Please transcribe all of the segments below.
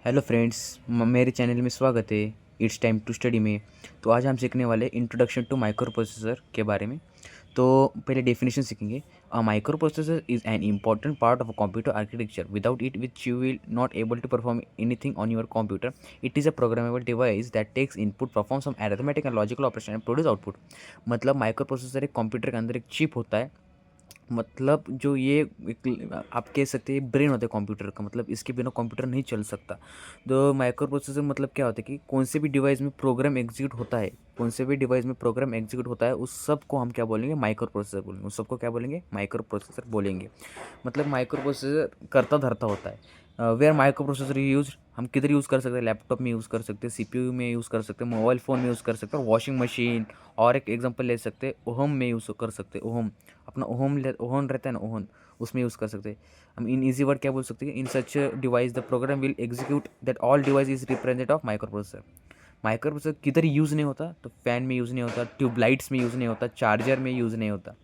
Hello friends, मेरे channel में स्वागत है। इट्स टाइम टू स्टडी में। तो आज हम सीखने वाले इंट्रोडक्शन टू माइक्रो प्रोसेसर के बारे में। तो पहले डेफिनेशन सीखेंगे। A microprocessor is an important part of a computer architecture without it which you will not able to perform anything on your computer. It is a programmable device that takes input, perform some arithmetic and logical operation and produce output. मतलब microprocessor एक computer के अंदर एक chip होता है। मतलब जो ये आप कह सकते हैं ब्रेन होता है कंप्यूटर का। मतलब इसके बिना कंप्यूटर नहीं चल सकता। तो माइक्रो प्रोसेसर मतलब क्या होता है कि कौन से भी डिवाइस में प्रोग्राम एग्जीक्यूट होता है, कौन से भी डिवाइस में प्रोग्राम एग्जीक्यूट होता है, उस सब को हम क्या बोलेंगे? माइक्रो प्रोसेसर बोलेंगे। उस सबको क्या बोलेंगे? माइक्रो प्रोसेसर बोलेंगे। मतलब माइक्रो प्रोसेसर करता धरता होता है। वेयर माइक्रो प्रोसेसर यूज हम किधर यूज़ कर सकते हैं? लैपटॉप में यूज़ कर सकते हैं, सीपीयू में यूज़ कर सकते हैं, मोबाइल फ़ोन में यूज़ कर सकते हैं, वॉशिंग मशीन। और एक एग्जांपल ले सकते हैं, ओहम में यूज़ कर सकते हैं। ओहम, अपना ओहन रहता है ना, ओहन, उसमें यूज़ कर सकते हैं। हम इन ईजी वर्ड क्या बोल सकते हैं? In such device the program will execute that all device is representative of micro processor. Micro processor किधर यूज़ नहीं होता? तो फैन में यूज़ नहीं होता, ट्यूबलाइट्स में यूज़ नहीं होता, चार्जर में यूज़ नहीं होता।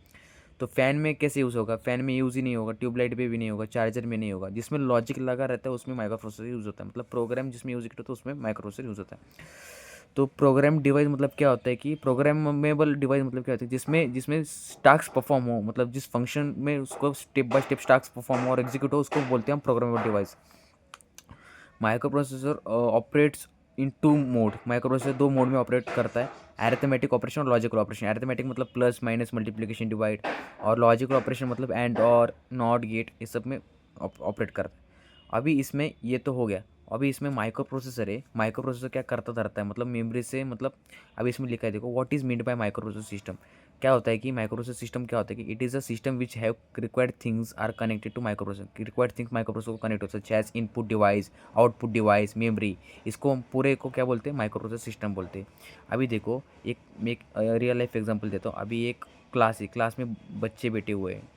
तो फ़ैन में कैसे यूज़ होगा? फ़ैन में यूज़ ही नहीं होगा, ट्यूबलाइट पे भी नहीं होगा, चार्जर में नहीं होगा। जिसमें लॉजिक लगा रहता है उसमें माइक्रो प्रोसेसर यूज़ होता है। मतलब प्रोग्राम जिसमें यूज़ होता है तो उसमें माइक्रो प्रोसेसर यूज़ होता है। तो प्रोग्राम डिवाइस मतलब क्या होता है कि प्रोग्रामेबल डिवाइस मतलब क्या होता है? जिसमें जिसमें टास्क परफॉर्म हो, मतलब जिस फंक्शन में उसको step by step task perform हो और एग्जीक्यूट हो, उसको बोलते हैं हम programmable device. Microprocessor operates in two mode. Microprocessor दो मोड में ऑपरेट करता है, अरिथमेटिक ऑपरेशन और लॉजिकल ऑपरेशन। अरिथमेटिक मतलब प्लस माइनस मल्टीप्लिकेशन डिवाइड, और लॉजिकल ऑपरेशन मतलब एंड और नॉट गेट, इस सब में ऑपरेट करता है। अभी इसमें ये तो हो गया। अभी इसमें माइक्रो प्रोसेसर है। माइक्रो प्रोसेसर क्या करता धरता है? मतलब मेमोरी से, मतलब अभी इसमें लिखा है, देखो, what is meant by micro processor system. क्या होता है कि माइक्रो प्रोसेसर सिस्टम क्या होता है कि it is a system which have required things are connected to microprocessor. Required things microprocessor को कनेक्ट होता है, such as input device, output device, memory. इसको हम पूरे को क्या बोलते हैं? माइक्रो प्रोसेसर सिस्टम बोलते हैं। अभी देखो, एक रियल लाइफ एग्जांपल देता हूँ। अभी एक क्लास है, क्लास में बच्चे बैठे हुए हैं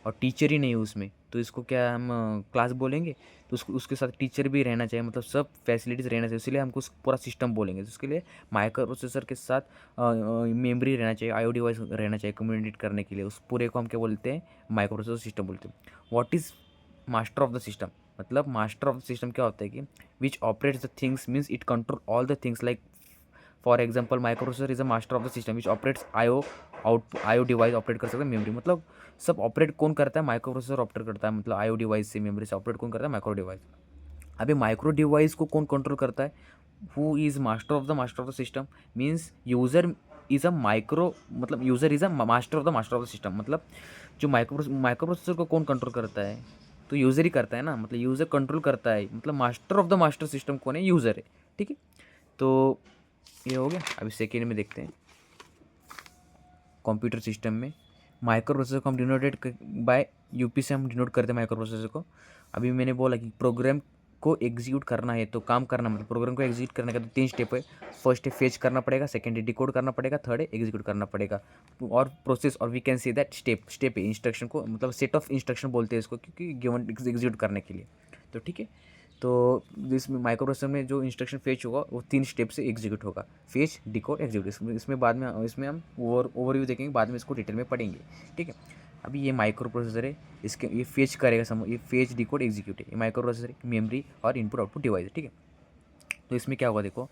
और टीचर ही नहीं है उसमें, तो इसको क्या हम क्लास बोलेंगे? तो उसके साथ टीचर भी रहना चाहिए, मतलब सब फैसिलिटीज़ रहना चाहिए, इसलिए हमको पूरा सिस्टम बोलेंगे। तो उसके लिए माइक्रो प्रोसेसर के साथ मेमोरी रहना चाहिए, आईओ डिवाइस रहना चाहिए कम्युनिकेट करने के लिए। उस पूरे को हम क्या बोलते हैं? माइक्रो प्रोसेसर सिस्टम बोलते हैं। What is master of the system? मतलब मास्टर ऑफ द सिस्टम क्या होता है कि which operates the things, means it control all the things like, for example micro processor is a master of the system which operates IO device operate कर सकता है memory. मतलब सब operate कौन करता है? माइक्रो प्रोसेसर ऑपरेट करता है। मतलब आईओ डिवाइस से, मेमोरी से ऑपरेट कौन करता है? Micro device. अभी माइक्रो डिवाइस को कौन कंट्रोल करता है? Who is master of the system? Means user is a micro, मतलब user is a master of the system. मतलब जो माइक्रो प्रोसेसर को कौन कंट्रोल करता है? तो यूजर ही करता है ना। मतलब यूजर कंट्रोल करता है, मतलब master of the master system कौन है? यूजर है। ठीक है, तो ये हो गया। अभी सेकेंड में देखते हैं। कंप्यूटर सिस्टम में माइक्रो प्रोसेसर को हम डिनोटेड बाय यूपी से हम डिनोट करते हैं माइक्रो प्रोसेसर को। अभी मैंने बोला कि प्रोग्राम को एग्जीक्यूट करना है, तो काम करना, मतलब प्रोग्राम को एग्जीक्यूट करने का तो तीन स्टेप है। फर्स्ट है फेच करना पड़ेगा, सेकंड है डिकोड करना पड़ेगा, थर्ड है एग्जीक्यूट करना पड़ेगा। और प्रोसेस, और we can say that step है इंस्ट्रक्शन को, मतलब सेट ऑफ इंस्ट्रक्शन बोलते हैं इसको, क्योंकि गिवन एग्जीक्यूट करने के लिए। तो ठीक है, तो इसमें माइक्रो प्रोसेसर में जो इंस्ट्रक्शन फेच होगा वो तीन स्टेप से एग्जीक्यूट होगा, फेच, डिकोड, एग्जीक्यूट। इसमें बाद में, इसमें हम ओवरव्यू देखेंगे, बाद में इसको डिटेल में पढ़ेंगे। ठीक है, अभी ये माइक्रो प्रोसेसर है, इसके ये फेच करेगा, ये फेच, डिकोड, एग्जीक्यूट है। ये माइक्रो प्रोसेसर है, मेमोरी और इनपुट आउटपुट डिवाइस है। ठीक है, तो इसमें क्या होगा? देखो,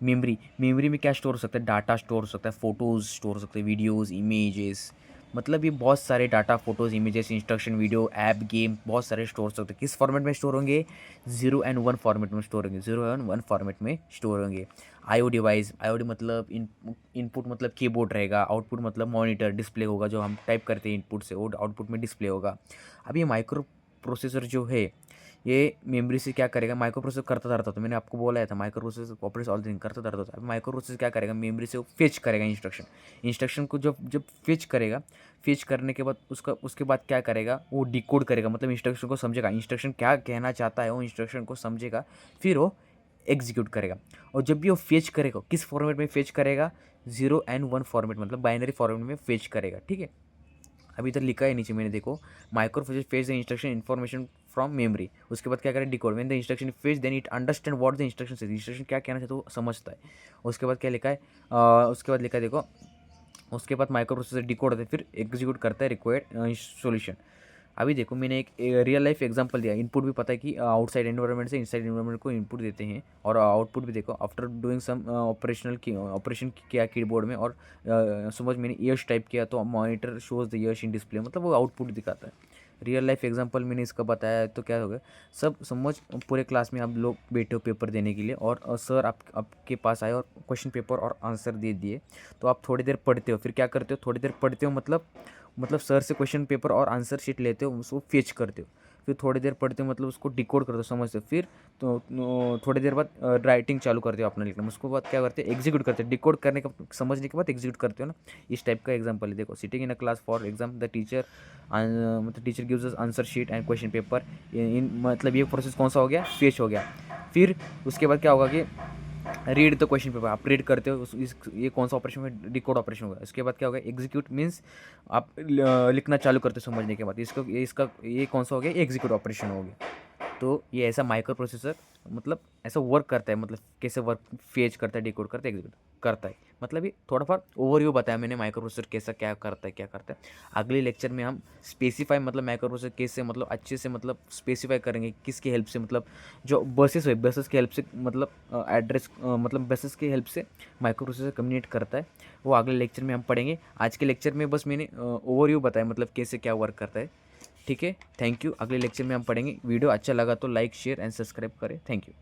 मेमोरी में क्या स्टोर हो सकता है? डाटा स्टोर हो सकता है, फोटोज़ स्टोर हो सकते हैं, वीडियोज़, इमेजेस। मतलब ये बहुत सारे data, photos, images, instruction, video, app, game, बहुत सारे स्टोर हो सकते हैं। किस फॉर्मेट में स्टोर होंगे? 0 और 1 फॉर्मेट में स्टोर होंगे। 0 और 1 फॉर्मेट में स्टोर होंगे। आईओ डिवाइस, आईओ मतलब इनपुट मतलब कीबोर्ड रहेगा, आउटपुट मतलब मॉनिटर, डिस्प्ले होगा, जो हम टाइप करते हैं इनपुट से, और आउटपुट में डिस्प्ले होगा। अब ये माइक्रो प्रोसेसर जो है, ये मेमोरी से क्या करेगा? माइक्रो प्रोसेसर करता रहता था, मैंने आपको बोला था micro processor operates all thing करता रहता था। अब माइक्रो प्रोसेसर क्या करेगा? मेमोरी से वो फेच करेगा इंस्ट्रक्शन को। जब जब फेच करेगा, फेच करने के बाद उसके बाद क्या करेगा? वो डिकोड करेगा, मतलब इंस्ट्रक्शन को समझेगा, इंस्ट्रक्शन क्या कहना चाहता है वो इंस्ट्रक्शन को समझेगा, फिर वो एग्जीक्यूट करेगा। और जब भी वो फेच करेगा, किस फॉर्मेट में फेच करेगा? 0 और 1 फॉर्मेट, मतलब बाइनरी फॉर्मेट में फेच करेगा। ठीक है, अभी इधर लिखा है नीचे मैंने, देखो, microprocessor fetch the instruction information from memory. उसके बाद क्या करें? Decode. When the instruction fetch then it understand what the instruction say, इंस्ट्रक्शन क्या कहना चाहता है वो समझता है। उसके बाद क्या लिखा है? उसके बाद लिखा है, देखो, उसके बाद माइक्रो प्रोसेसर डिकोड होता है, फिर एग्जीक्यूट करता है रिक्वायर्ड सॉल्यूशन। अभी देखो मैंने एक रियल लाइफ एग्जांपल दिया। इनपुट भी पता है कि आउटसाइड एनवायरनमेंट से इनसाइड एनवायरनमेंट को इनपुट देते हैं, और आउटपुट भी देखो आफ्टर डूइंग सम ऑपरेशन किया कीबोर्ड में, और समझ मैंने यश टाइप किया तो monitor shows the Yash in display, मतलब वो आउटपुट दिखाता है। रियल लाइफ एग्जांपल मैंने इसका बताया है, तो क्या होगा, सब समझ। पूरे क्लास में आप लोग बैठे हो पेपर देने के लिए, और सर आपके पास आए और क्वेश्चन पेपर और आंसर दे दिए, तो आप थोड़ी देर पढ़ते हो, फिर क्या करते हो, थोड़ी देर पढ़ते हो, मतलब सर से क्वेश्चन पेपर और आंसर शीट लेते हो, उसको फेच करते हो, फिर थोड़ी देर पढ़ते हो, मतलब उसको डिकोड करते हो, समझते हो, फिर तो थोड़ी देर बाद राइटिंग चालू करते हो अपना लिखना, उसके बाद क्या करते हो, एग्जीक्यूट करते हो, डिकोड करने का समझने के बाद एग्जीक्यूट करते हो ना। इस टाइप का एग्जाम्पल है। देखो, sitting in a class for exam, the teacher मतलब teacher gives us answer sheet and question paper in, मतलब ये प्रोसेस कौन सा हो गया, फेच हो गया। फिर उसके बाद क्या होगा कि रीड द क्वेश्चन पेपर, आप रीड करते हो ये कौन सा ऑपरेशन है, डिकोड ऑपरेशन होगा। इसके बाद क्या होगा, एग्जीक्यूट मीन्स आप लिखना चालू करते हो समझने के बाद, इसका ये कौन सा हो गया, एग्जीक्यूट ऑपरेशन हो गया। तो ये ऐसा माइक्रो प्रोसेसर मतलब ऐसा वर्क करता है, मतलब कैसे वर्क फेच करता है, डिकोड करता है, एग्जीक्यूट करता है। मतलब ये थोड़ा बहुत ओवरव्यू बताया मैंने माइक्रो प्रोसेसर कैसा क्या करता है, क्या करता है। अगले लेक्चर में हम स्पेसिफाई मतलब माइक्रो प्रोसेसर कैसे मतलब अच्छे से मतलब स्पेसिफाई करेंगे, किसकी हेल्प से, मतलब जो बसेस है बसेस की हेल्प से, मतलब एड्रेस मतलब बसेस की हेल्प से माइक्रो प्रोसेसर कम्युनिकेट करता है। वो अगले लेक्चर में हम पढ़ेंगे। आज के लेक्चर में बस मैंने ओवरव्यू बताया, मतलब कैसे क्या वर्क करता है। ठीक है, थैंक यू। अगले लेक्चर में हम पढ़ेंगे। वीडियो अच्छा लगा तो लाइक शेयर एंड सब्सक्राइब करें। Thank you.